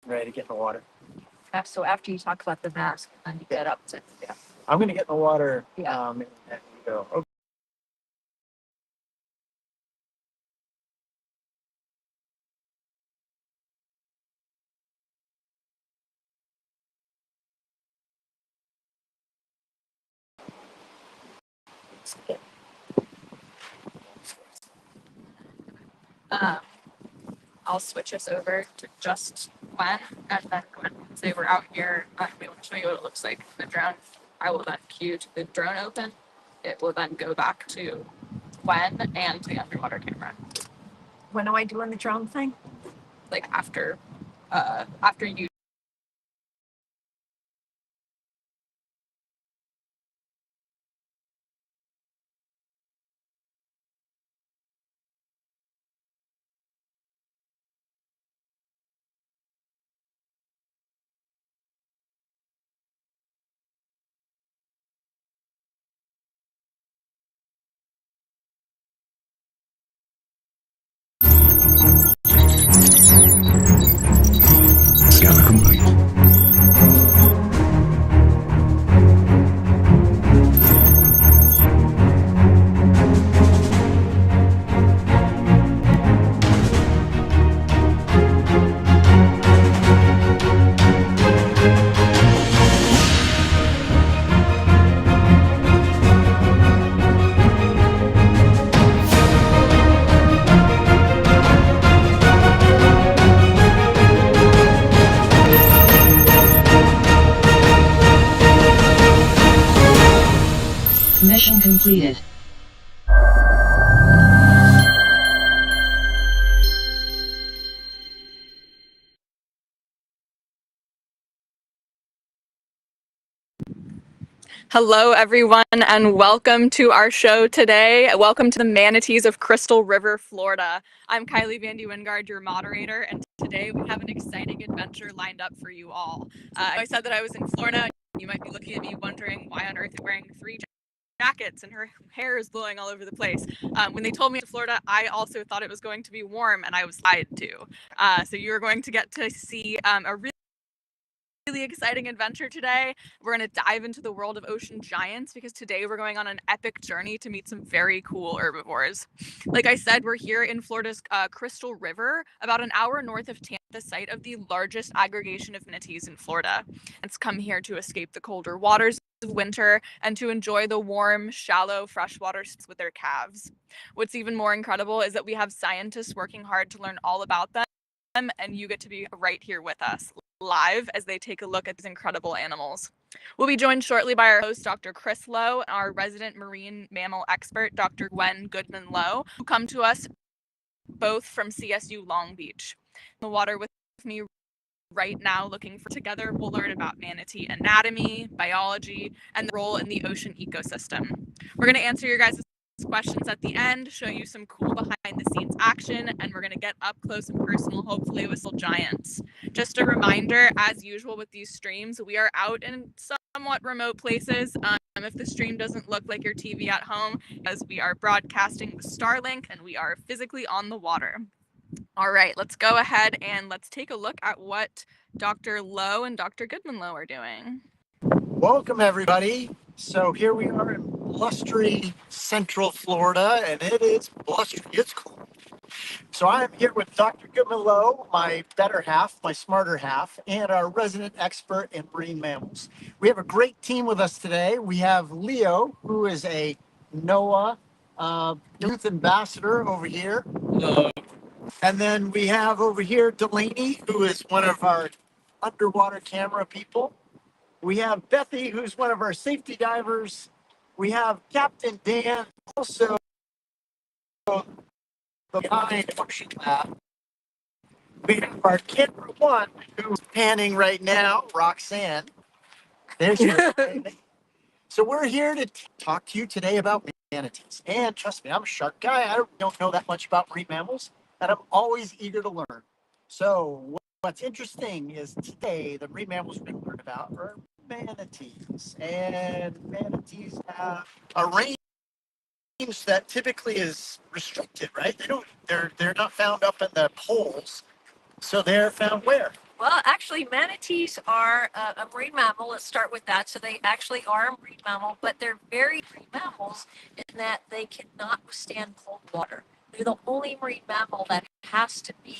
ready to get in the water. So after you talk about the mask, and you get up to I'm gonna get in the water. Yeah. And you go. Okay. I'll switch us over to just Gwen, and then Gwen will say we're out here. We want to show you what it looks like in the drone. I will then cue to the drone open. It will then go back to Gwen and the underwater camera. When am I doing the drone thing? Like after you. Scanner complete. Mission completed. Hello, everyone, and welcome to our show today. Welcome to the Manatees of Crystal River, Florida. I'm Kylie Vandy Wingard, your moderator, and today we have an exciting adventure lined up for you all. I said that I was in Florida. You might be looking at me wondering why on earth I'm wearing 3 jackets and her hair is blowing all over the place. When they told me to Florida, I also thought it was going to be warm, and I was lied to. So you're going to get to see a really exciting adventure today. We're going to dive into the world of ocean giants because today we're going on an epic journey to meet some very cool herbivores. Like I said, we're here in Florida's Crystal River, about an hour north of Tampa, the site of the largest aggregation of manatees in Florida. It's come here to escape the colder waters of winter and to enjoy the warm, shallow freshwater with their calves. What's even more incredible is that we have scientists working hard to learn all about them, and you get to be right here with us live as they take a look at these incredible animals. We'll be joined shortly by our host, Dr. Chris Lowe, and our resident marine mammal expert, Dr. Gwen Goodmanlowe, who come to us both from CSU Long Beach. In the water with me right now looking for together, we'll learn about manatee anatomy, biology, and the role in the ocean ecosystem. We're going to answer your guys' questions at the end, show you some cool behind the scenes action, and we're going to get up close and personal, hopefully with some giants. Just a reminder, as usual with these streams, we are out in somewhat remote places. If the stream doesn't look like your TV at home, as we are broadcasting with Starlink and we are physically on the water. All right, let's go ahead and let's take a look at what Dr. Lowe and Dr. Goodmanlowe are doing. Welcome, everybody. So here we are in blustery Central Florida, and it is blustery. It's cool. So I'm here with Dr. Goodmanlowe, my better half, my smarter half, and our resident expert in marine mammals. We have a great team with us today. We have Leo, who is a NOAA youth ambassador over here. Hello. And then we have over here Delaney, who is one of our underwater camera people. We have Bethy, who's one of our safety divers. We have Captain Dan, also behind Ocean Lab. We have our camera one, who's panning right now, Roxanne. There she is. So we're here to talk to you today about manatees. And trust me, I'm a shark guy. I don't know that much about marine mammals, and I'm always eager to learn. So what's interesting is today the marine mammals we're going to learn about are manatees. And manatees have a range that typically is restricted, right? They're not found up in the poles. So they're found where? Well, actually, manatees are a marine mammal. Let's start with that. So they actually are a marine mammal, but they're very marine mammals in that they cannot withstand cold water. They're the only marine mammal that has to be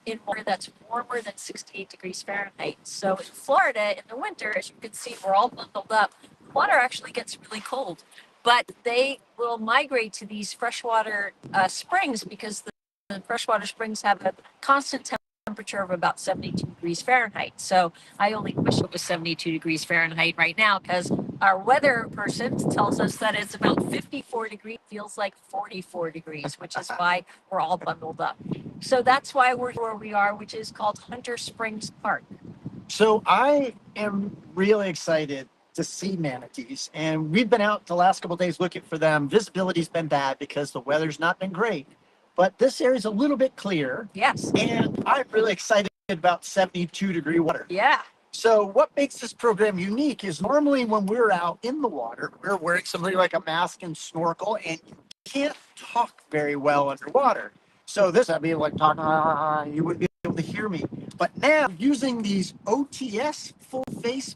in water that's warmer than 68 degrees Fahrenheit. So in Florida, in the winter, as you can see, we're all bundled up. Water actually gets really cold, but they will migrate to these freshwater springs because the freshwater springs have a constant temperature of about 72 degrees Fahrenheit. So I only wish it was 72 degrees Fahrenheit right now because our weather person tells us that it's about 54 degrees, feels like 44 degrees, which is why we're all bundled up. So that's why we're where we are, which is called Hunter Springs Park. So I am really excited to see manatees, and we've been out the last couple of days looking for them. Visibility's been bad because the weather's not been great, but this area's a little bit clear. Yes. And I'm really excited about 72-degree water. Yeah. So what makes this program unique is normally when we're out in the water, we're wearing something like a mask and snorkel, and you can't talk very well underwater. So this, I'd be like talking, you wouldn't be able to hear me. But now using these OTS full face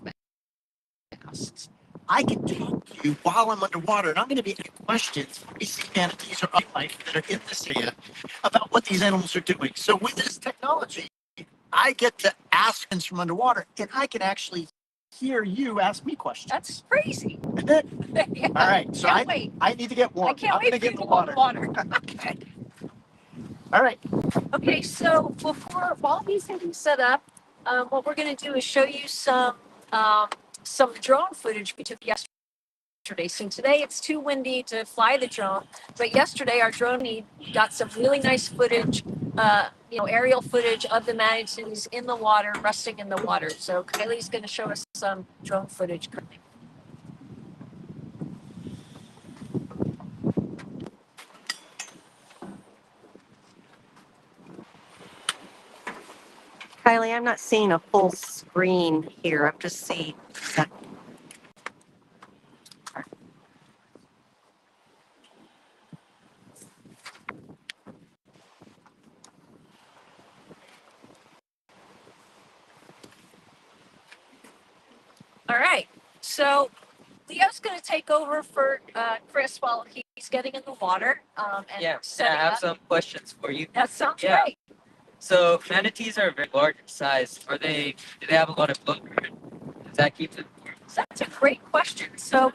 masks, I can talk to you while I'm underwater, and I'm going to be asking questions when we see manatees or other life that are in this area about what these animals are doing. So with this technology, I get to ask things from underwater, and I can actually hear you ask me questions. That's crazy. Isn't it? Yeah. All right, so Can't wait. I need to get warm. I can't I'm wait going for to you get to in the go in water. the water. Okay. All right. Okay, so while he's getting set up, what we're going to do is show you some drone footage we took yesterday. So today it's too windy to fly the drone, but yesterday our drone got some really nice footage, aerial footage of the manatees in the water, resting in the water. So Kylie's going to show us some drone footage currently. Kylie, I'm not seeing a full screen here. I'm just seeing. All right, so Leo's going to take over for Chris while he's getting in the water. And Yeah, I setting have up. some questions for you. That sounds Yeah. great. So manatees are very large in size. Do they have a lot of blood? Does that keep them? So that's a great question. So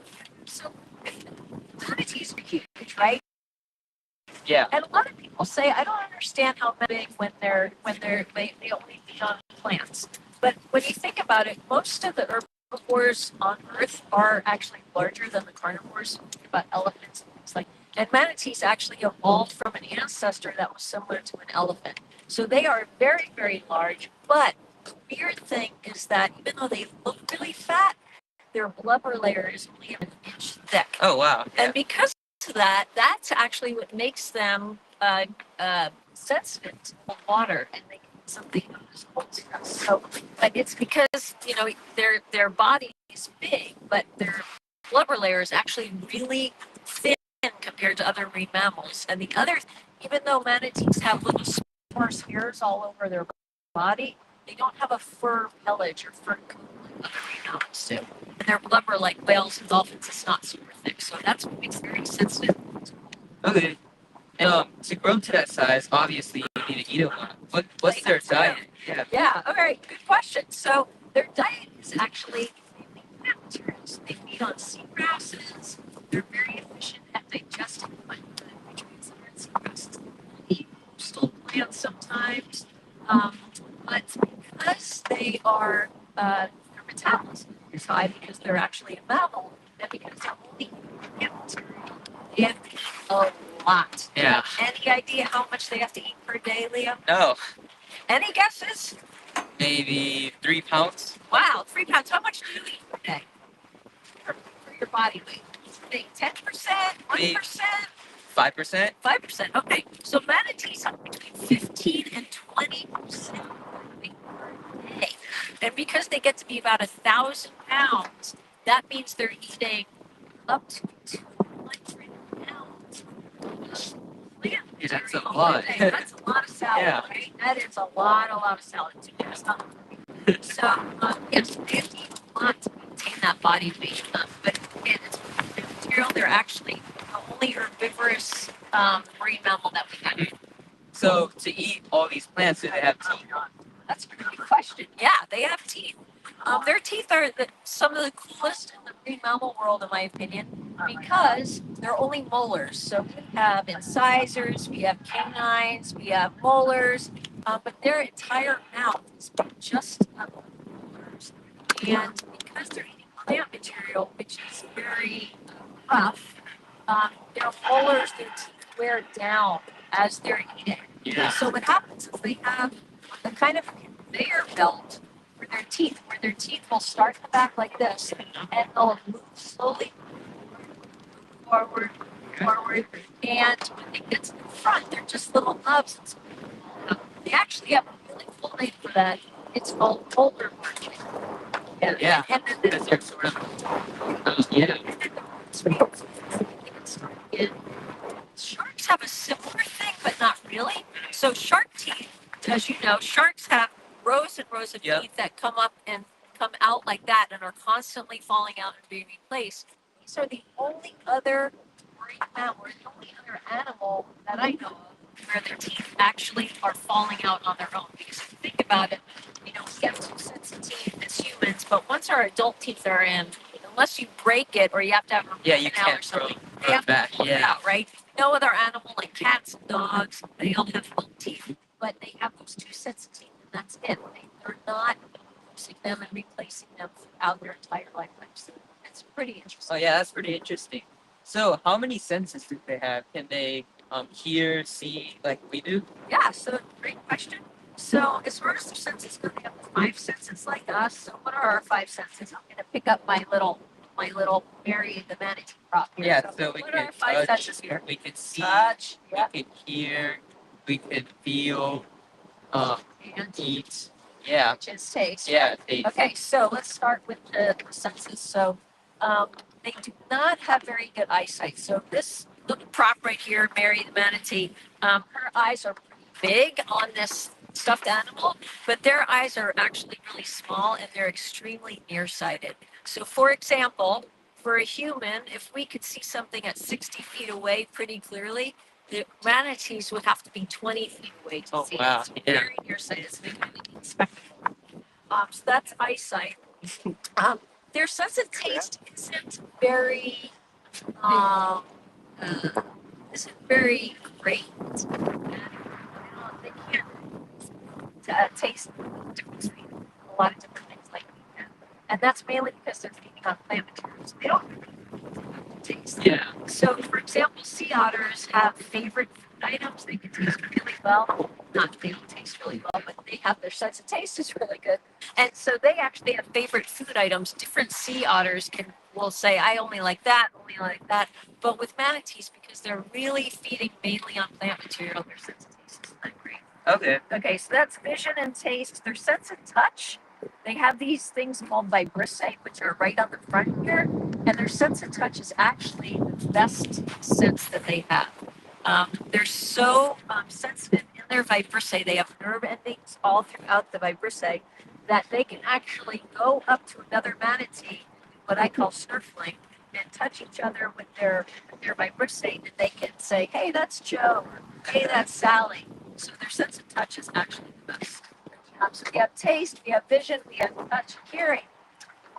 manatees are huge, right? Yeah. And a lot of people say, I don't understand how big when they only feed on plants. But when you think about it, most of the herbivores on Earth are actually larger than the carnivores. Think about elephants and things like. And manatees actually evolved from an ancestor that was similar to an elephant. So they are very, very large. But the weird thing is that even though they look really fat, their blubber layer is only an inch thick. Oh wow. Yeah. And because of that, that's actually what makes them sensitive to cold water, and they can something known as cold stress. So, but it's because their body is big, but their blubber layer is actually really thin compared to other marine mammals. And the other, even though manatees have little sparse hairs all over their body, they don't have a fur pelage or fur coat like other marine mammals do. And their blubber, like whales and dolphins, is not super thick. So that's what makes them very sensitive. Okay. And to grow to that size, obviously you need to eat a lot. What's their diet? Yeah. Yeah, all right, good question. So their diet is actually mainly plant materials. They feed on seagrasses. They're very efficient at digesting the nutrients that are in seagrasses. They eat coastal plants sometimes, but because they are their metabolism is high because they're actually a mammal, and because they're only eating plant material, they have to eat a lot. Yeah. Any idea how much they have to eat per day, Leo? No. Any guesses? Maybe 3 pounds. Wow, 3 pounds. How much do you eat per day for your body weight? Think 10%, 1%, 5%. 5%. Okay, so manatees have between 15 and 20% weight per day, and because they get to be about 1,000 pounds, that means they're eating up to 200 pounds of plant Yeah, that's material a lot. per day. That's a lot of salad, Yeah. right? That is a lot of salad. It's not So, yes, they have to eat a lot to maintain that body weight. But again, it's material. They're actually the only herbivorous marine mammal that we have. So to eat all these plants, do they have teeth? That's a pretty good question. Yeah, they have teeth. Their teeth are some of the coolest in the marine mammal world, in my opinion, because they're only molars. So we have incisors, we have canines, we have molars, but their entire mouth is just molars. And because they're eating plant material, which is very rough, their molars, their teeth wear down as they're eating. Yeah. So what happens is they have a kind of conveyor belt for their teeth, where their teeth will start in the back like this, and they'll move slowly forward, forward, and when they get to the front, they're just little nubs. And so they actually have a really cool name for that. It's called molar marching. Yeah. And then Because they're sort of, yeah. Sharks have a similar thing, but not really. So shark teeth, as you know, sharks have rows and rows of teeth that come up and come out like that and are constantly falling out and being replaced. These are the only other marine mammal, or the only other animal that I know of where their teeth actually are falling out on their own. Because if you think about it, we have two sets of teeth as humans, but once our adult teeth are in, unless you break it or you have to have a root You canal or can't something, grow they have back. to pull it out, right? No other animal like cats and dogs, they all have full teeth, but they have those two sets of teeth, and that's it. They're not using them and replacing them throughout their entire lifetime. So it's pretty interesting. Oh yeah, that's pretty interesting. So how many senses do they have? Can they hear, see, like we do? Yeah, so great question. So as far as their senses go, they have the five senses like us. So what are our five senses? I'm going to pick up my little Mary the manatee prop here. Yeah, so we what are can our five touch, senses here? we can see, Touch, yeah, we can hear, we can feel, and eat. Yeah, which is taste. yeah, taste. Okay, so let's start with the senses. So they do not have very good eyesight. So this little prop right here, Mary the manatee, her eyes are pretty big on this stuffed animal, but their eyes are actually really small and they're extremely nearsighted. So for example, for a human, if we could see something at 60 feet away pretty clearly, the manatees would have to be 20 feet away to see wow. it. It's very nearsighted. It's a really neat spectacle. So that's eyesight. Their sense of taste um, uh, isn't very great. They can't taste different, a lot of different things like that. And that's mainly because they're feeding on plant materials. They don't really taste. Yeah. So, for example, sea otters have favorite food items they can taste really well. Not they don't taste really well, but they have their sense of taste is really good. And so they actually have favorite food items. Different sea otters will say, I only like that, only like that. But with manatees, because they're really feeding mainly on plant material, their sense of taste isn't that great. Okay. Okay, so that's vision and taste. Their sense of touch, they have these things called vibrissae, which are right on the front here. And their sense of touch is actually the best sense that they have. They're so sensitive in their vibrissae. They have nerve endings all throughout the vibrissae that they can actually go up to another manatee, what I call snurfling, and touch each other with their vibrissae. And they can say, hey, that's Joe, or hey, that's Sally. So their sense of touch is actually the best. So we have taste, we have vision, we have touch, hearing.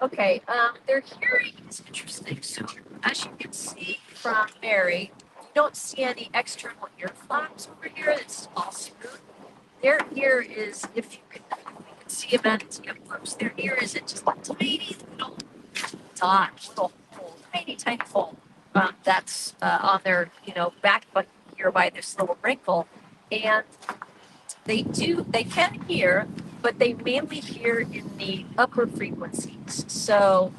Okay, their hearing is interesting. So as you can see from Mary, you don't see any external ear flaps over here. It's all smooth. Their ear is, if you can see a manatee up close, their ear is just a tiny little dot, little hole, tiny, tiny hole. That's on their, back button here by this little wrinkle. And they can hear, but they mainly hear in the upper frequencies. So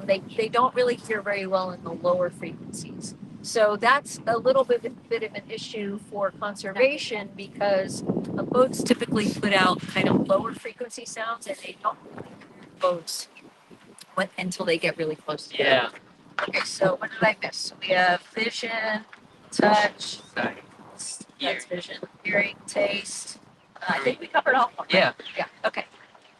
they don't really hear very well in the lower frequencies. So that's a little bit of an issue for conservation because boats typically put out kind of lower frequency sounds and they don't really hear boats until they get really close to Yeah. Okay, so what did I miss? So we have vision, touch, that's vision, hearing, taste. I think we covered all of them. Yeah. Yeah, okay.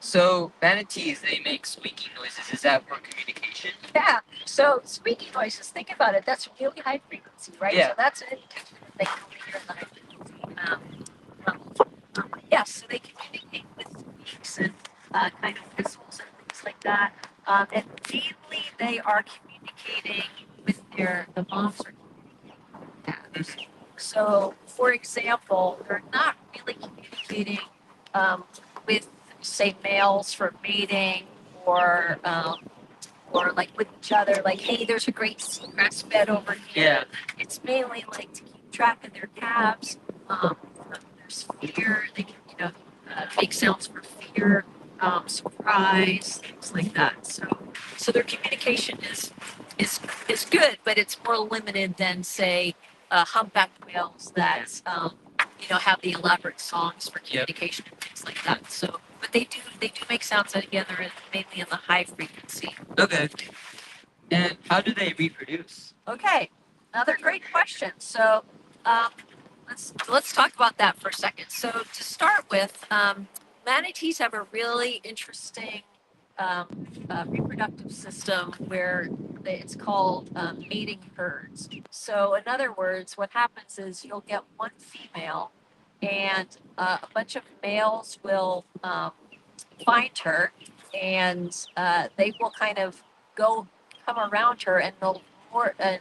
So manatees, they make squeaking noises. Is that for communication? Yeah. So squeaky noises, think about it. That's really high frequency, right? Yeah. So that's an indication that they can only hear in the high frequency levels. Yes, so they communicate with squeaks and kind of whistles and things like that. And mainly they are communicating with the moms are communicating with dads. So, for example, they're not really communicating with, say, males for mating or like with each other, like, hey, there's a great seagrass bed over here. Yeah. It's mainly like to keep track of their calves. There's fear. They can, make sounds for fear, surprise, things like that. So their communication is good, but it's more limited than say humpback whales that have the elaborate songs for communication and things like that. So, but they do make sounds together, mainly in the high frequency. Okay. And how do they reproduce? Okay, another great question. So um, let's talk about that for a second. So to start with, manatees have a really interesting reproductive system where it's called mating herds. So in other words, what happens is you'll get one female, and a bunch of males will find her, and they will kind of go come around her, and they'll more and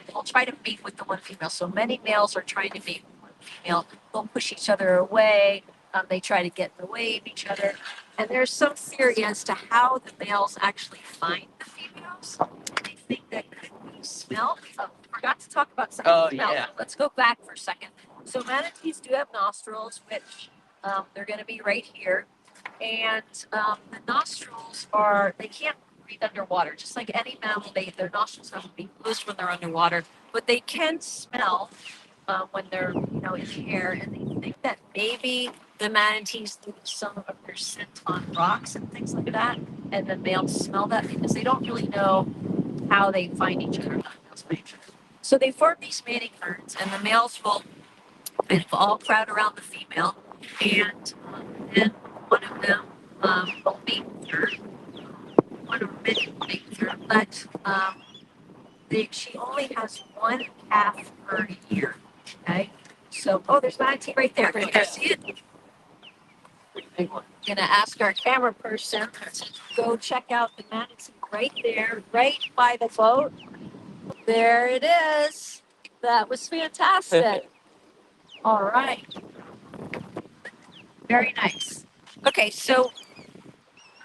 they'll try to mate with the one female. So many males are trying to mate with one female. They'll push each other away. They try to get in the way of each other. And there's some theory as to how the males actually find the females. They think that could be smell. Oh, forgot to talk about something. Oh, smell. yeah. Let's go back for a second. So manatees do have nostrils, which they're going to be right here. And the nostrils they can't breathe underwater. Just like any mammal, their nostrils have to be closed when they're underwater, but they can smell when they're, in the air. And they think that maybe the manatees lose some of their scent on rocks and things like that. And the males smell that because they don't really know how they find each other. Not males find each other. So they form these mating herds, and the males will kind of all crowd around the female, and then one of them will mate with her. One of many will mate with her, but she only has one calf per year. Okay, so there's Manatee right there. Can you see it? I'm gonna ask our camera person to go check out the Manatee right there, right by the boat. There it is. That was fantastic. All right. Very nice. Okay, so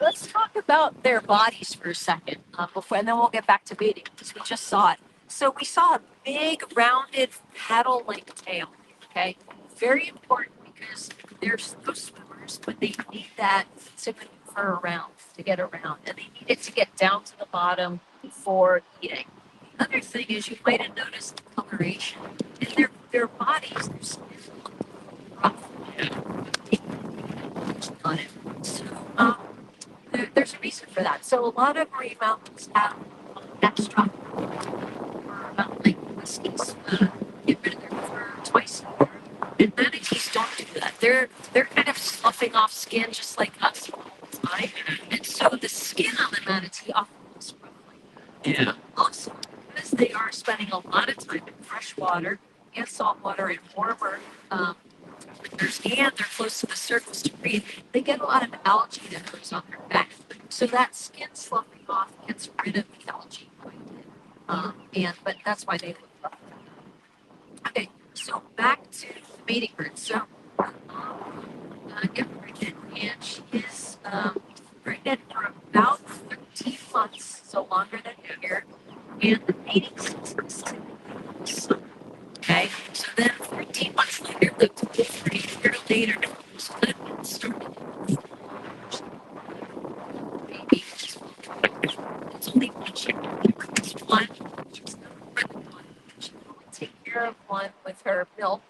let's talk about their bodies for a second before, and then we'll get back to mating because we just saw it. So we saw a big, rounded, paddle-like tail. Okay, very important because they're slow swimmers, but they need that to maneuver around, to get around, and they need it to get down to the bottom for eating. The other thing is you might have noticed the coloration in their bodies. Their skin looks rough on it. So there's a reason for that. So a lot of marine mammals have extra or like whiskies get rid of their fur twice a year. And manatees don't do that. They're kind of sloughing off skin just like us all the time. And so the skin on the manatee often looks rough like that. Yeah. Also, because they are spending a lot of time in fresh water and salt water and warmer winters, and they're close to the surface to breathe, they get a lot of algae that grows on their back. So that skin sloughing off gets rid of the algae quite a bit. But that's why they look rough. Okay, so back to the mating bird. So get pregnant, and she is pregnant for about 13 months, so longer than a year. And the mating season is typically summer. Okay, so then 13 months later, the 30 years later, so then it's starting baby. It's only one chicken. It's one. She's never pregnant one. She can only take care of one with her milk,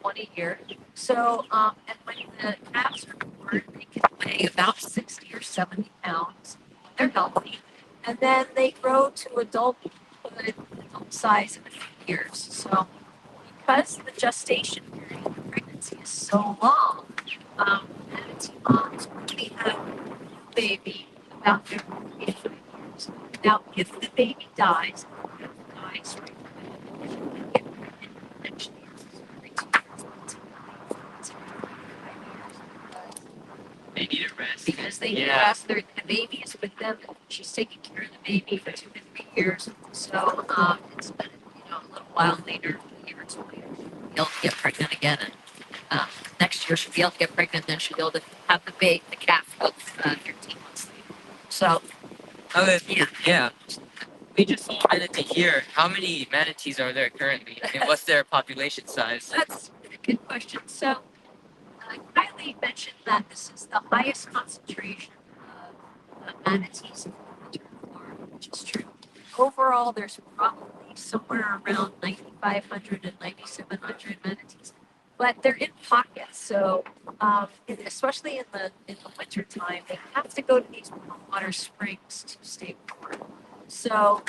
one a year. So, and when the calves are born, they can weigh about 60 or 70 pounds. They're healthy. And then they grow to adult size in a few years. So, because the gestation period of pregnancy is so long, Manatee moms usually have a baby about every 8 years. Now, if the baby dies, right away, they get pregnant next year. So every 2 years, it's every 5 years. They need a rest. Because they need Yeah. rest. The baby is with them. She's taking care of the baby for 2 to 3 years. So it's been, a little while later, a year or two later, she'll be able to get pregnant again. And next year she'll be able to get pregnant. Then she'll be able to have the calf 13 months later. So Yeah. We just saw manatee here. How many manatees are there currently, and what's their population size? that's a good question. So Kylie mentioned that this is the highest concentration of manatees in the Florida, which is true. Overall, there's probably somewhere around 9,500 and 9,700 manatees, but they're in pockets. So, especially in the winter time, they have to go to these water springs to stay warm. So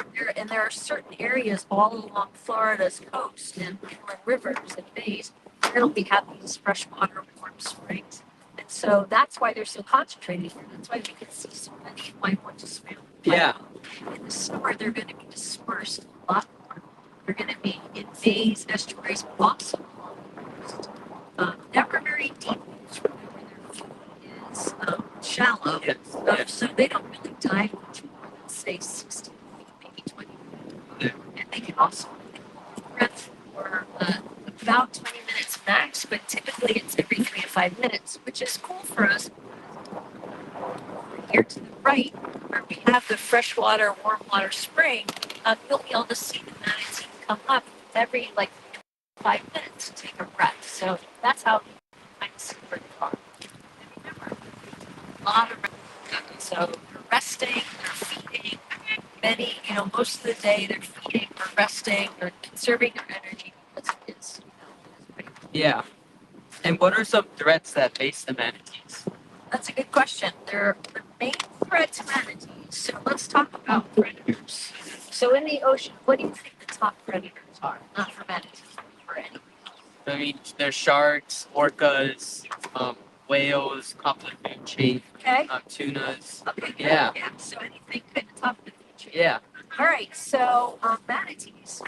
there are certain areas all along Florida's coast and inland rivers and bays where we have these freshwater warm springs. And so that's why they're so concentrated here. That's why we can see so many in my Witches family. Yeah. In the summer, they're going to be dispersed a lot more. They're going to be in bays, estuaries, but also along the coast. Never very deep, because remember their food is shallow. Yes. So they don't really dive much more than, say, 60 feet, maybe 20 feet. And they can also breath for about 20 minutes max, but typically it's every 3 to 5 minutes, which is cool for us. Here to the right, where we have the freshwater, warm water spring, you'll be able to see the manatee come up every 5 minutes to take a breath. So that's how you kind of see where they are. And remember, a lot of so they're resting, they're feeding. Many, most of the day they're feeding, they're resting, they're conserving their energy because it's pretty cool. Yeah. And what are some threats that face the manatees? That's a good question. They're the main threat to manatees. So let's talk about predators. So in the ocean, what do you think the top predators are? Not for manatees, but for any. I mean, there's sharks, orcas, whales, copperhead shape, Okay. tunas. Okay. Yeah. Yeah. So anything kind of top of the food chain. Yeah. All right. So manatees,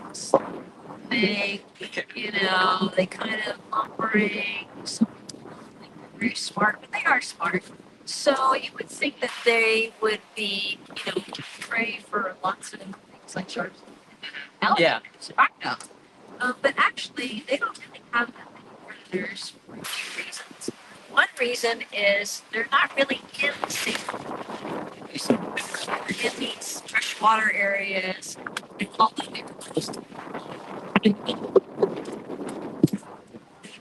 they, they kind of operate. Some people don't think they're very smart, but they are smart. So you would think that they would be, prey for lots of things like sharks, alligators, crocodiles. But actually, they don't really have that many predators for a few reasons. One reason is they're not really in the same. They're in these freshwater areas. They call them coastal. The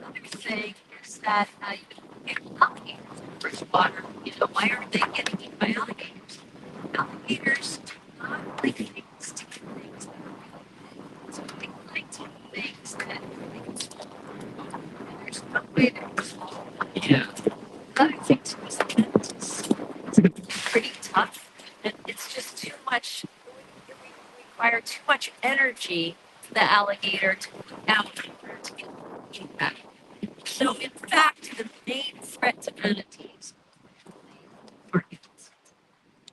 other thing is that you get alligators in freshwater. Why aren't they getting eaten by alligators? Alligators do not like things to eat things that are really big. So they like to eat things that they can swallow. And there's no way they can swallow them. Yeah. The other thing too is that it's pretty tough. And it's just too much. It would require too much energy for the alligator to look out in order to get eaten back. So, in fact, the main threat to manatees are humans.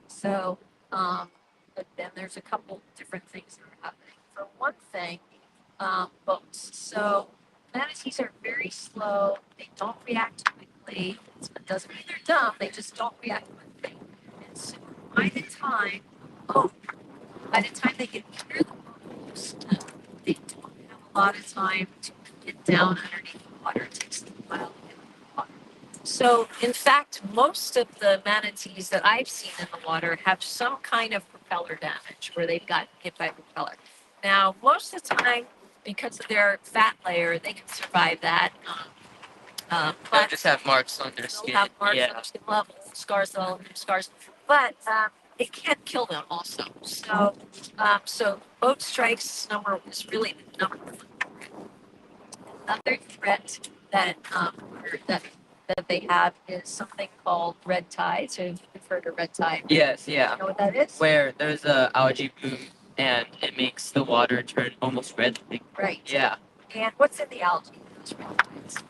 So, but then there's a couple different things that are happening. For one thing, boats. So, manatees are very slow. They don't react quickly. It doesn't mean they're dumb. They just don't react quickly. And so, by the time they get near the boats, they don't have a lot of time to get down underneath the water. It takes them a while to get under the water. So, in fact, most of the manatees that I've seen in the water have some kind of propeller damage where they've gotten hit by a propeller. Now, most of the time, because of their fat layer, they can survive that. They'll just have marks on their They'll skin. have marks Yeah. on their skin level, scars, but it can kill them also. So boat strikes is really the number one. Another threat that they have is something called red tide. So you've heard of red tide. Yes, yeah. You know what that is? Where there's a algae bloom and it makes the water turn almost red. Right. Yeah. And what's in the algae? Those red tides.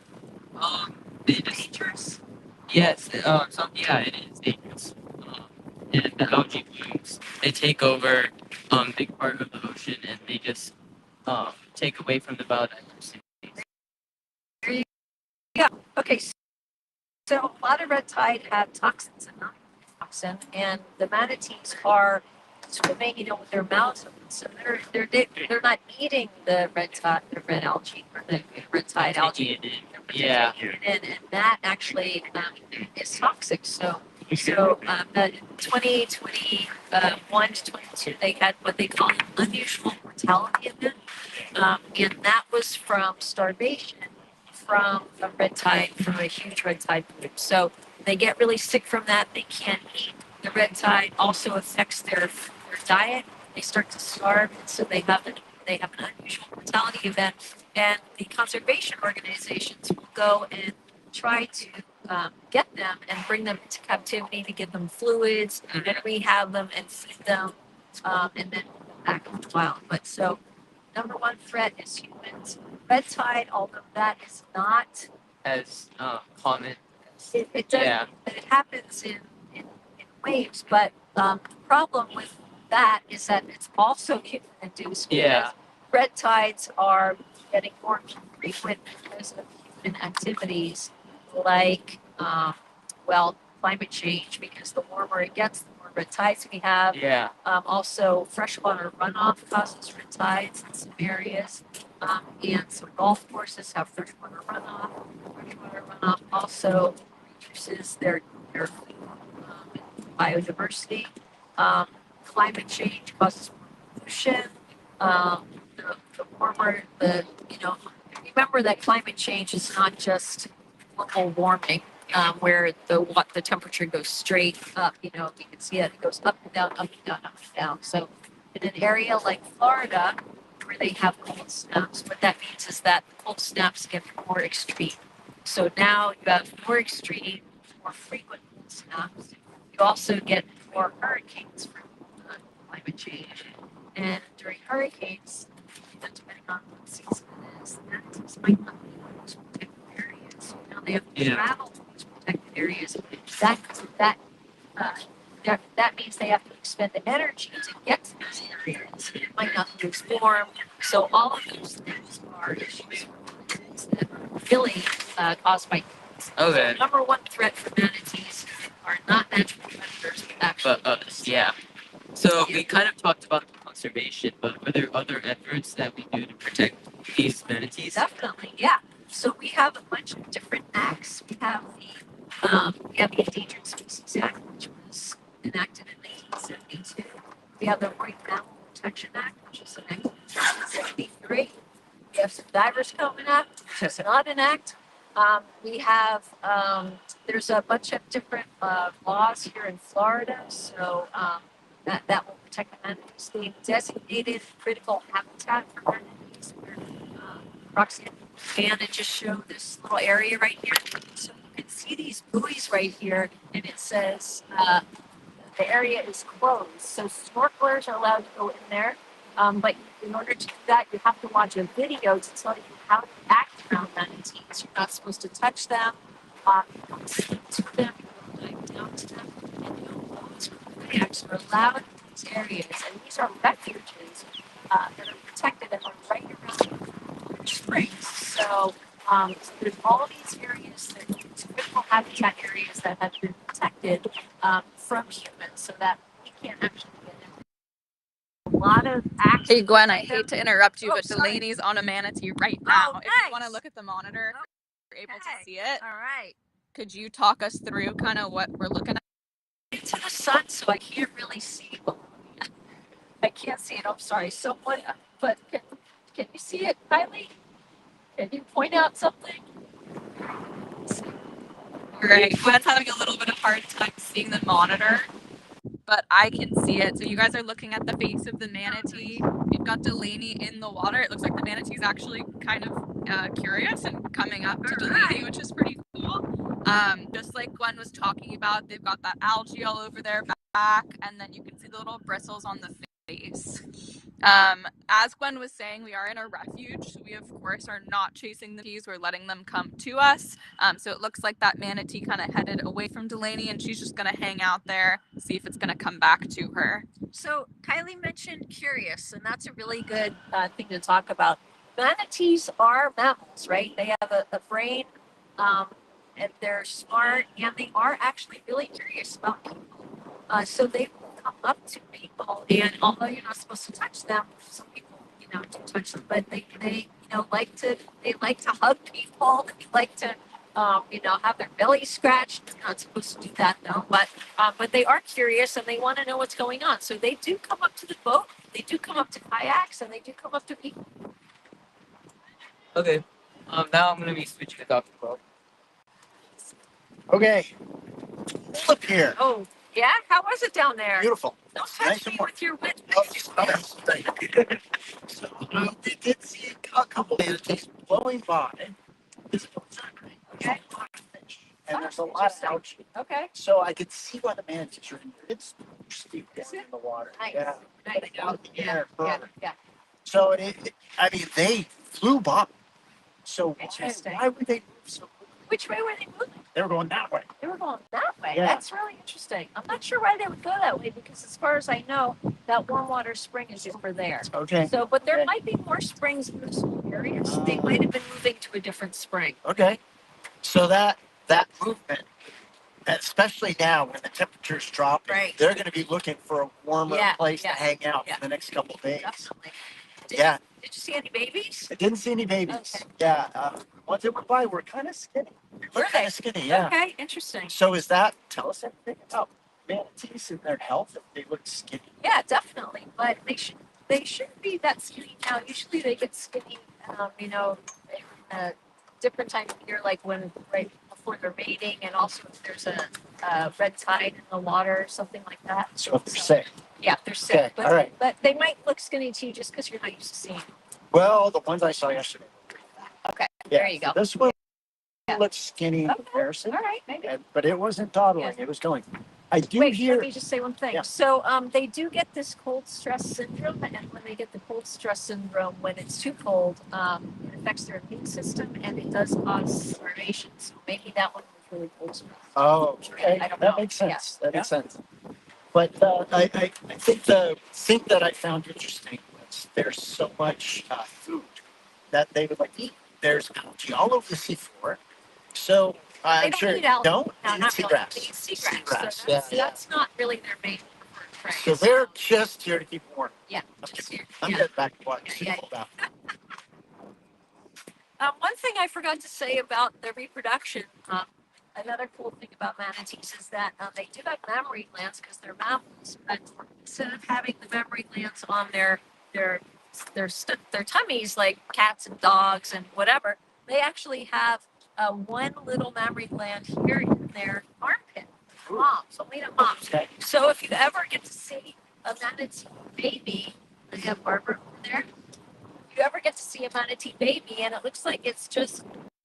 They just Dangerous. Yes, yeah, it is dangerous. And the algae blooms, they take over big part of the ocean, and they just take away from the biodiversity. Yeah. Okay. So a lot of red tide have toxins and non-toxin, and the manatees are swimming, with their mouths open. So they're not eating the red tide, the red algae, or the red tide algae. Taking it in. Yeah. And that actually is toxic. So in 2021 to 22, they had what they call an unusual mortality event, and that was from starvation from a red tide, from a huge red tide group. So they get really sick from that. They can't eat. The red tide also affects their diet. They start to starve, and so they have an unusual mortality event. And the conservation organizations will go and try to get them and bring them into captivity to give them fluids and rehab them and feed them, and then back in the wild. But so number one threat is humans. Red tide, although that is not As common. it does, Yeah. it happens in waves, but the problem with that is that it's also human induced. Yeah. Red tides are getting more frequent because of human activities like, climate change, because the warmer it gets, the more red tides we have. Yeah. Also, freshwater runoff causes red tides in some areas. And some golf courses have freshwater runoff. Freshwater runoff also reduces their biodiversity. Climate change causes more pollution. The warmer remember that climate change is not just global warming, where the temperature goes straight up. You can see it goes up and down, up and down, up and down. So in an area like Florida, where they have cold snaps, what that means is that the cold snaps get more extreme. So now you have more extreme, more frequent cold snaps. You also get more hurricanes from climate change. And during hurricanes, depending on what season it is, the manatees might not be in those protected areas. They have to travel to these protected areas. That means they have to expend the energy to get to these areas. It might not be formed. So all of those things are issues that are really caused by humans. Okay. So number one threat for manatees are not natural predators, but actually us. Yeah. So we kind of talked about conservation, but are there other efforts that we do to protect these manatees? Definitely, yeah. So we have a bunch of different acts. We have the Endangered Species Act, which was enacted in 1972. We have the Marine Mammal Protection Act, which was enacted in 1973. We have some Divers Covenant Act, which is not an act. We have there's a bunch of different laws here in Florida, so that will protect the manatees. They've designated critical habitat for manatees. Roxanne and it just showed this little area right here. So you can see these buoys right here, and it says the area is closed. So snorkelers are allowed to go in there, but in order to do that, you have to watch a video to tell you how to act around manatees. You're not supposed to touch them. You don't speak to them. You don't dive down to them. And those kayaks are allowed in these areas, and these are refuges that are protected and are right around springs. So there's all these areas, these critical habitat areas that have been protected from humans, so that we can't actually get in. A lot of actions. Hey Gwen, I hate to interrupt you, Oh, but sorry. Delaney's on a manatee right now. Oh, If you want to nice. look at the monitor, you're able to see it. All right. Could you talk us through kind of what we're looking at? Into the sun, so I can't really see. I can't see it. I'm sorry. Someone, but can you see it, Kylie? Can you point out something? All right, Gwen's having a little bit of hard time seeing the monitor, but I can see it. So you guys are looking at the face of the manatee. You've got Delaney in the water. It looks like the manatee's actually kind of curious and coming up to Delaney, which is pretty cool. Just like Gwen was talking about, they've got that algae all over their back, and then you can see the little bristles on the face. As Gwen was saying, we are in a refuge, so we of course are not chasing the manatees. We're letting them come to us. So it looks like that manatee kind of headed away from Delaney, and she's just gonna hang out there, see if it's gonna come back to her. So Kylie mentioned curious, and that's a really good thing to talk about. Manatees are mammals, right? They have a brain, and they're smart, and they are actually really curious about people. So they will come up to people, and although you're not supposed to touch them, some people, do touch them, but they like to hug people. They like to, have their belly scratched. You're not supposed to do that though, but they are curious and they want to know what's going on. So they do come up to the boat. They do come up to kayaks, and they do come up to people. Okay. Now I'm gonna be switching to Dr. Lowe. Okay. Hold up here. Oh, yeah? How was it down there? Beautiful. Don't Nice touch and me warm. with your wet Oh, face. yes. So, we did see a couple manatees blowing by. There's Okay. a lot of fish, and there's a lot of algae. Okay. So I could see why the manatees are in there. It's steep down Is it? in the water. Nice. Yeah. Nice. But out in the Yeah. air Yeah. further. Yeah. So they flew by. So Interesting. why would they move so quickly? Which way were they moving? They were going that way. They were going that way. Yeah. That's really interesting. I'm not sure why they would go that way because, as far as I know, that warm water spring is over there. Okay. So, but there Okay. might be more springs in this whole area. So they might have been moving to a different spring. Okay. So that movement, especially now when the temperature's dropping, Right. they're going to be looking for a warmer Yeah, place yeah, to hang out yeah. for the next couple of days. Definitely. Yeah. Did you see any babies? I didn't see any babies. Okay. Yeah. Ones that went by were kind of skinny. Were Kind they? of skinny. Yeah. Okay, interesting. So tell us anything about manatees and their health if they look skinny? Yeah, definitely. But they shouldn't be that skinny now. Usually they get skinny, in a different time of year, like right before they're mating, and also if there's a red tide in the water or something like that. So if they're sick. Yeah, if they're sick. Okay, But, all right. but they might look skinny to you just because you're not used to seeing them. Well, the ones I saw yesterday. Okay, Yeah, there you go. This one Yeah. looks skinny in Okay. comparison, All right, maybe. but it wasn't dawdling. Yeah. It was going. I do Wait, hear. let me just say one thing. Yeah. So they do get this cold stress syndrome, and when they get the cold stress syndrome, when it's too cold, it affects their immune system, and it does cause starvation. So maybe that one was really cold stress. Oh, okay. I don't That know. makes sense. Yeah. That makes sense. But I think the thing that I found interesting was there's so much food that they would like to eat. There's algae all over the seafloor. So They I'm don't sure eat algae. don't No, eat not really. seagrass. They eat seagrass. Seagrass, So yeah, that's not really their main preferred prey. So they're just here to keep warm. Yeah, I'm just getting here. Yeah. back to what Yeah, it's about. One thing I forgot to say about the reproduction, another cool thing about manatees is that they do have mammary glands because they're mammals. But instead of having the mammary glands on their tummies like cats and dogs and whatever, they actually have one little mammary gland here in their armpit. Moms, only the moms. Okay. So if you ever get to see a manatee baby, I have Barbara over there. If you ever get to see a manatee baby and it looks like it's just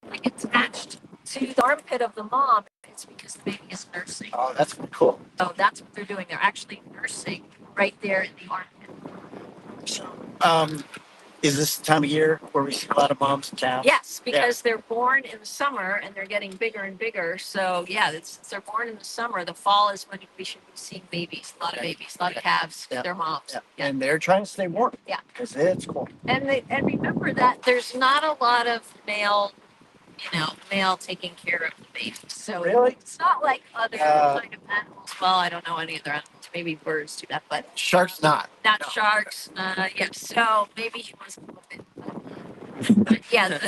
like attached to the armpit of the mom, it's because the baby is nursing. Oh, that's cool. So that's what they're doing. They're actually nursing right there in the armpit. So, is this the time of year where we see a lot of moms and calves? Yes, because they're born in the summer and they're getting bigger and bigger. So yeah, they're born in the summer. The fall is when we should be seeing babies. A lot of babies, a lot of calves. Yeah. Their moms. Yeah. Yeah. And they're trying to stay warm. Yeah. Because it's cold. And remember that there's not a lot of male taking care of the babies. So Really? it's not like other Uh, kind of animals. Well, I don't know any other animals. Maybe birds do that, but Sharks not. not No. sharks. Yeah. So maybe he was a little bit. But yeah,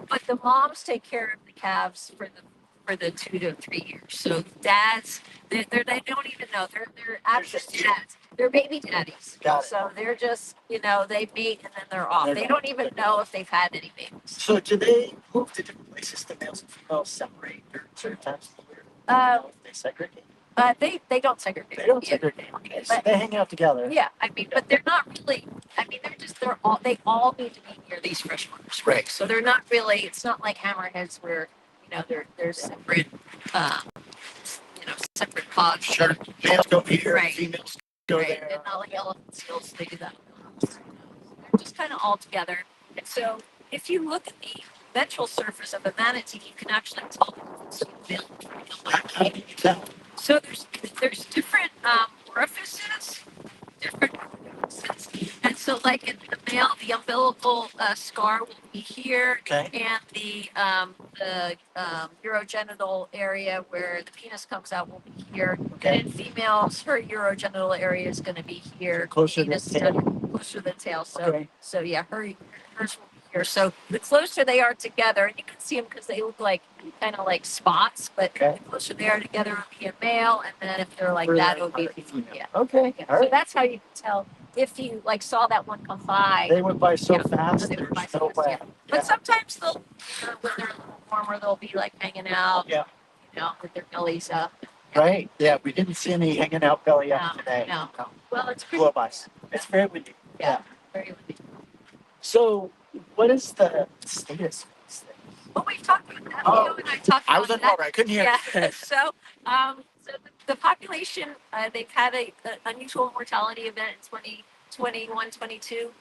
but the moms take care of the calves for the 2 to 3 years. So dads, they don't even know they're absent just- dads. They're baby daddies. Got it. So they're just they mate and then they're off. They're They gone. don't even know if they've had any babies. So do they move to different places? The males and females separate or certain times of the year? They segregate. They don't segregate. They don't Yeah. segregate. Okay, so But- they hang out together. Yeah, but they're not really. I mean, they all need to be near these freshwater springs. Right. So they're not really. It's not like hammerheads where they're separate. Separate pods. Sure. Males go here, Right. females go right? there. And not like elephant seals, they do that. They're just kind of all together. And so if you look at the ventral surface of a manatee, you can actually tell the difference between How do you tell? so there's different orifices, different orifices. And so like in the male, the umbilical scar will be here, Okay. and the urogenital area where the penis comes out will be here. Okay. And in females, her urogenital area is going to be here. Closer to the penis tail. closer to the tail. So Okay. so yeah, hers will be here. So the closer they are together, and you can see them because they look like kind of like spots, but Okay. the closer they are together, it would be a male, and then if they're like that, it would be a female. Yeah. Okay. Yeah. All So right. that's how you can tell if you like saw that one come by. They went by so Yeah. fast. They went by There's so no fast, way. yeah. But sometimes they'll, when they're a little warmer, they'll be like hanging out, Yeah. with their bellies up. Right. Yeah. We didn't see any hanging out belly up No, today. no. Well, it's pretty. Glow eyes. It's very windy. Yeah. Very windy. So, what is the status of these things? Well, we've talked about that. Oh. Leo and I talked about I was that. underwater. I couldn't hear. Yeah. So the population, they've had an unusual mortality event in 2021, 22,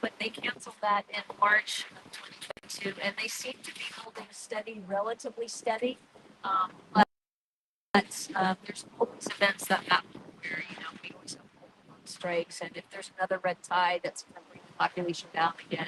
but they canceled that in March of 2022, and they seem to be holding steady, relatively steady. But there's always events that happen where we always have strikes, and if there's another red tide, that's going to bring the population down again.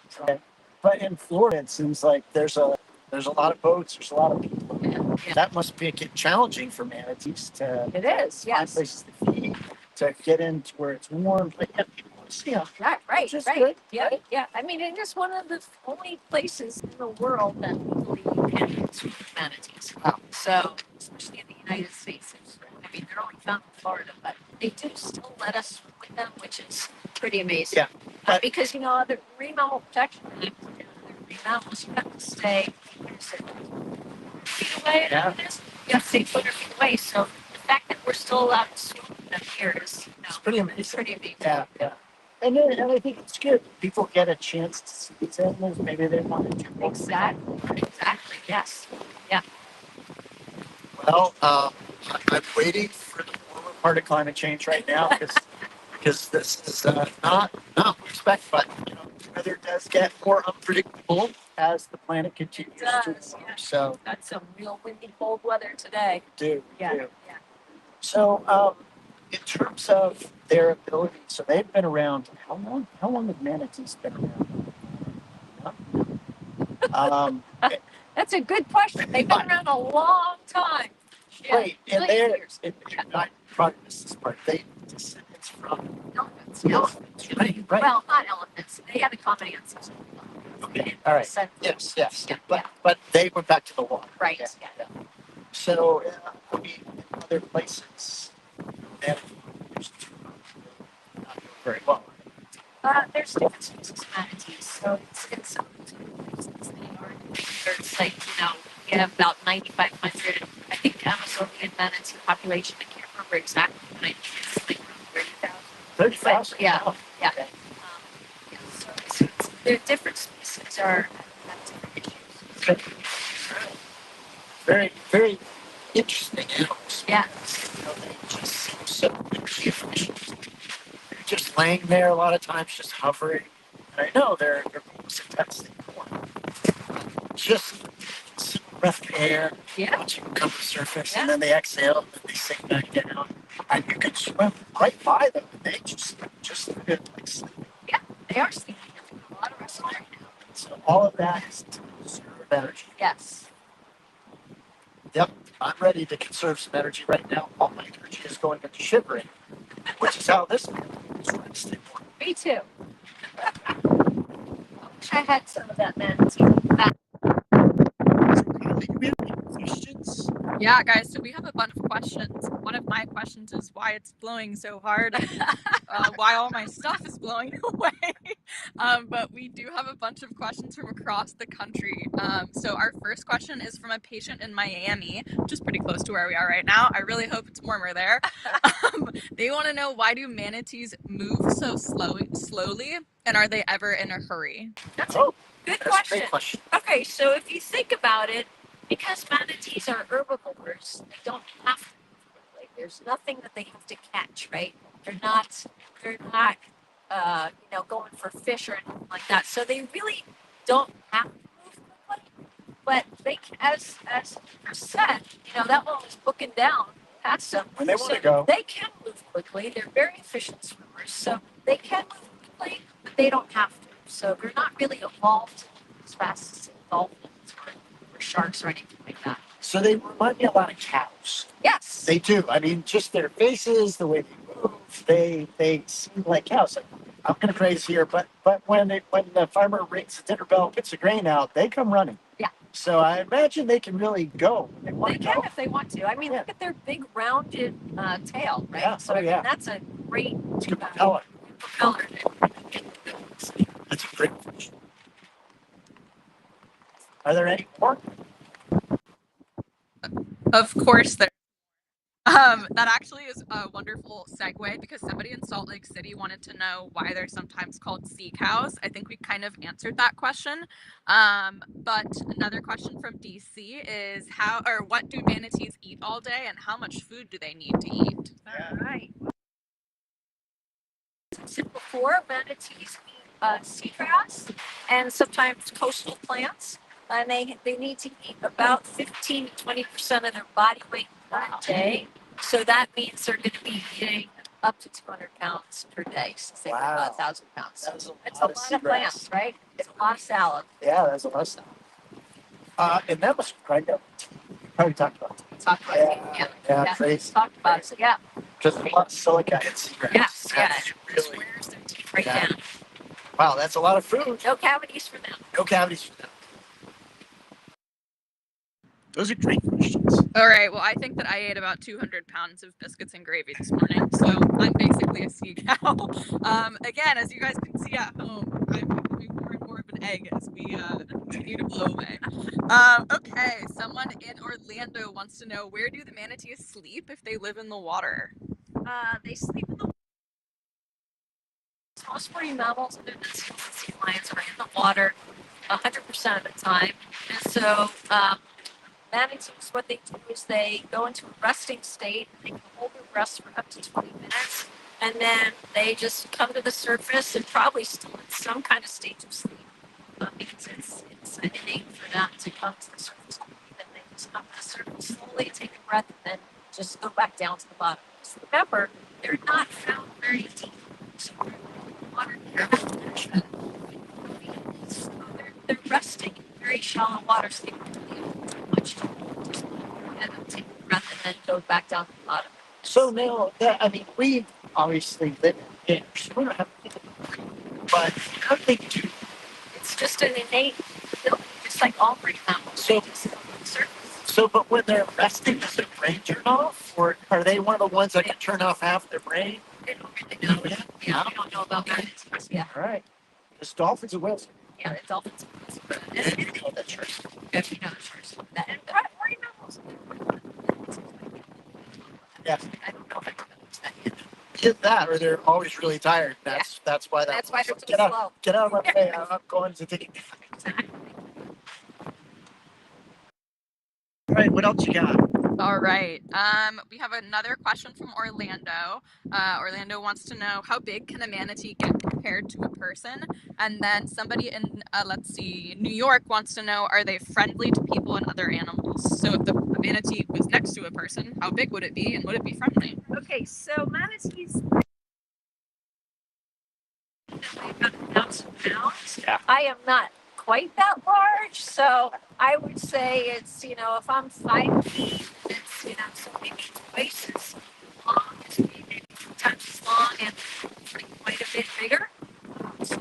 So, Okay. But in Florida, it seems like there's a lot of boats. There's a lot of people. yeah. That must make it challenging for manatees to It is, find yes. places to feed, to get into where it's warm. But yeah, people want to see them. Right, Which is right. good, Yeah, right? yeah. I mean, it is one of the only places in the world that legally you can swim with manatees. Wow. So, especially in the United States, I mean, they're only found in Florida, but they do still let us swim with them, which is pretty amazing. Yeah. But- Because, other marine mammal protection act, and other marine mammals, you have to stay feet away. Yeah. You have to stay 200 feet away. So, the fact that we're still allowed to swim with them here is, It's pretty it's amazing. pretty amazing. Yeah, yeah. And I think it's good. People get a chance to see these animals. Maybe they want to do more. Exactly. Yes. Well, I'm waiting for the warmer part of climate change right now because this is not what we expect, but weather does get more unpredictable as the planet continues It does, to warm. yeah. So, Got some real windy, cold weather today. do. Yeah. So, in terms of their ability, so they've been around. How long? How long have manatees been around? That's a good question. They've been around a long time. Yeah. Right, and million they're, years. I probably missed this part. They descendants from Elephants. elephants, right? Right. Well, not elephants. They had a common ancestor. Okay, all right. Descend- Yes. Yeah, But they went back to the water. Right. Yeah. Yeah. So, in other places, that used to not do very well. There's different species of manatees. So it's in some places they are. It's like, we have about 9,500. I think Amazonian manatee population. I can't remember exactly, but I think it's like around 30,000. 30,000. Yeah. Wow. Yeah. Okay. Yeah. So there are different species have different issues. Okay. Very, very interesting animals. Yeah. They just seem so energy efficient. They're just laying there a lot of times, just hovering. And I know they're most intense thing. Just breath of air, Yeah. watch them come to the surface, Yeah. and then they exhale, and then they sink back down. And you could swim right by them, and they just like sleep. They are sleeping. A lot of us are now. So all of that is to conserve energy. Yes. Yep, I'm ready to conserve some energy right now. All my energy is going into shivering, which is how this is trying to stay warm. Me too. I wish I had some of that manatee. So, Kylie, do we have any questions? Yeah, guys, so we have a bunch of questions. One of my questions is why it's blowing so hard, why all my stuff is blowing away. But we do have a bunch of questions from across the country. So our first question is from a patient in Miami, which is pretty close to where we are right now. I really hope it's warmer there. They want to know, why do manatees move so slowly, and are they ever in a hurry? That's Oh, a good that's a question. great question. Okay, so if you think about it, because manatees are herbivores, they don't have to move quickly. There's nothing that they have to catch, right? They're not going for fish or anything like that. So they really don't have to move quickly. But they, as Chris said, that one was booking down past them. When they want to go. They can move quickly. They're very efficient swimmers, so they can move quickly, but they don't have to. So they're not really evolved as fast as dolphins or sharks or anything like that. So they remind me a lot of cows. Yes. They do. I mean, just their faces, the way they move, they seem like cows. Like, I'm gonna crazy here, but when the farmer rings the dinner bell, puts the grain out, they come running. Yeah. So I imagine they can really go. They can if they want to. I mean, look at their big rounded tail, right? Yeah. So Oh, yeah. that's a great It's a good propeller. propeller. That's a great fish. Are there any more? Of course, there. That actually is a wonderful segue because somebody in Salt Lake City wanted to know why they're sometimes called sea cows. I think we kind of answered that question. But another question from DC is what do manatees eat all day and how much food do they need to eat? All right. As I said before, manatees eat seagrass and sometimes coastal plants. And they need to eat about 15 to 20% of their body weight per day. So that means they're going to be eating up to 200 pounds per day since they weigh about 1,000 pounds. It's a lot of plants, right? It's a lot of salad. Yeah, that's a lot of salad. And that was right up. Probably talked about that. Talked about it. Yeah, crazy. Talked about it. So, yeah. Just a lot of silica and seagrass. Yes, yeah. That's Just really. wears their teeth right Yeah. down. Wow, that's a lot of food. No cavities for them. No cavities for them. Those are great questions. All right. Well, I think that I ate about 200 pounds of biscuits and gravy this morning, so I'm basically a sea cow. Again, as you guys can see at home, I'm becoming more and more of an egg as we continue to blow away. Okay, someone in Orlando wants to know, where do the manatees sleep if they live in the water? They sleep in the water. Most marine mammals, other than seals and sea lions, are in the water 100% of the time. And so manatees, what they do is they go into a resting state. They can hold their breaths for up to 20 minutes. And then they just come to the surface and probably still in some kind of state of sleep. Because it's innate for them to come to the surface. Then they just come to the surface slowly, take a breath, and then just go back down to the bottom. Just remember, they're not found very deep. So they're in the water here. So they're resting in very shallow water, so they don't really have much to just take a breath and then go back down to the bottom. So now, we obviously live in air, so we don't have anything. But how do they do? It's just an innate ability, just like all marine mammals. So, but when they're resting, does their brain turn off? Or are they one of the ones that can turn off half their brain? They don't really know yet. Yeah, we don't know about manatees. Yeah. All right. Because dolphins and whales. Yeah, it's dolphins. And you know that sharks. If you know the sharks. And marine mammals. Yes. I don't know if I can understand it. Either that, or they're always really tired. That's why that. That's why they're get so out, slow. Get out of my way. I'm going to take it. All right. What else you got? All right. We have another question from Orlando. Orlando wants to know, how big can a manatee get compared to a person? And then somebody in, New York wants to know, are they friendly to people and other animals? So if the manatee was next to a person, how big would it be and would it be friendly? Okay, so manatees weigh about 1,000 pounds. Yeah. I am not quite that large, so I would say it's, if I'm 5 feet, it's, so maybe twice as long as me, maybe 2 times as long and quite a bit bigger. So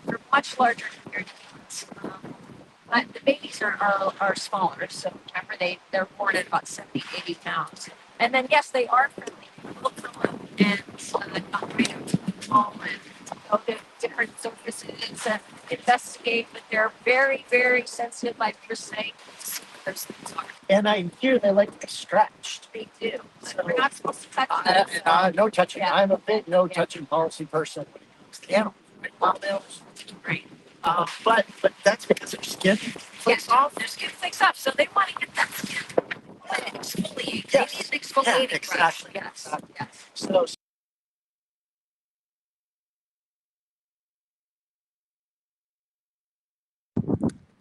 they're much larger compared to humans. But the babies are smaller, so remember they're born at about 70, 80 pounds. And then, yes, they are friendly. People come up and not right up to the wall and go to different surfaces and investigate, but they're very, very sensitive, like you're saying, to see what those things are. And I hear they like to be stretched. They do. So, We're not supposed to touch them. No touching. Yeah. I'm a big no touching policy person when it comes to animals. Wild. Right. But that's because their skin flicks off. Their skin flicks off, so they want to get that skin. exfoliate. Yes. They need an exfoliating Yeah, brush. exactly. Yes. Yes. So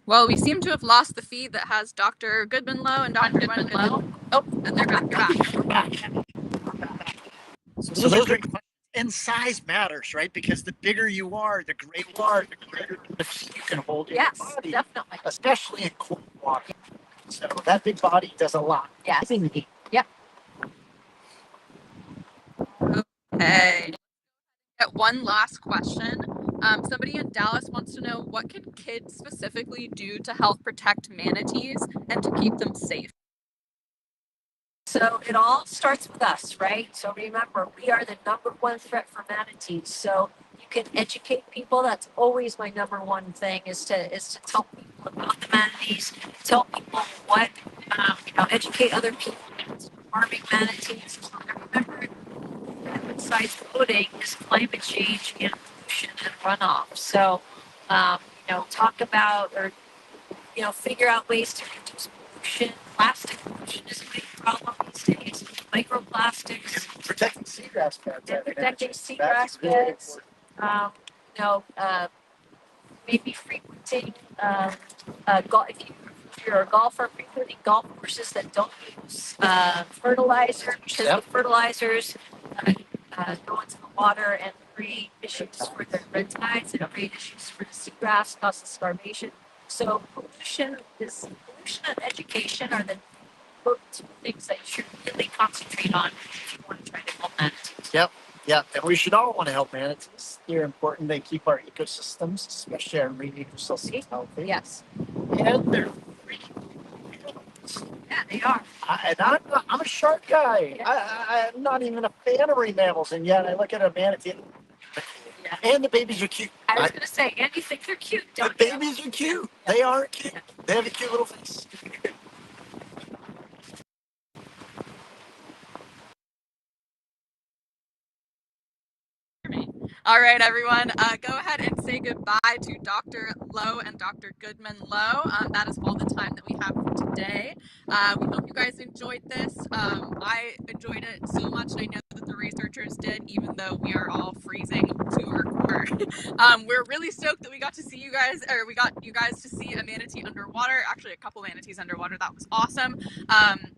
Well, we seem to have lost the feed that has Dr. Goodmanlowe and Dr. Gwen Goodmanlowe. Oh, and they're back. They're back. So those are great questions. And size matters, right? Because the bigger you are, the greater you are, the greater the feet you can hold in Yes, your body, definitely. especially in cold water. So that big body does a lot. Yes. Okay. Got one last question. Somebody in Dallas wants to know, what can kids specifically do to help protect manatees and to keep them safe? So it all starts with us, right? So remember, we are the number one threat for manatees. So you can educate people. That's always my number one thing, is to tell people about the manatees, tell people what, educate other people against harming manatees. And remember, besides polluting, is climate change and pollution and runoff. So, talk about, or figure out ways to reduce pollution. Plastic pollution is a big problem these days. Microplastics. Protecting seagrass beds. And protecting That's seagrass really beds. important. Maybe frequenting, if you're a golfer, frequenting golf courses that don't use fertilizer, because Yep. the fertilizers go into the water and create issues for the red tides and create issues for the seagrass, causes starvation. So pollution and education are the two things that you should really concentrate on if you want to try to help manatees. Yep. Yep. And we should all want to help manatees. They're important. They keep our ecosystems, especially our marine ecosystems, healthy. Yes. And they're freaking animals. Yeah, they are. I'm a shark guy. Yeah. I'm not even a fan of marine mammals, and yet I look at a manatee. Yeah. And the babies are cute. I was going to say, and you think they're cute, The don't you? babies are cute. They are cute. They have a cute little face. All right, everyone, go ahead and say goodbye to Dr. Lowe and Dr. Goodmanlowe. That is all the time that we have for today. We hope you guys enjoyed this. I enjoyed it so much, and I know that the researchers did, even though we are all freezing to our core. We're really stoked that we got you guys to see a manatee underwater, actually a couple manatees underwater. That was awesome.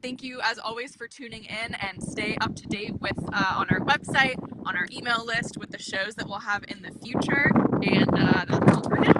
Thank you, as always, for tuning in, and stay up to date with on our website, on our email list, with the shows that we'll have in the future. And that's all for now.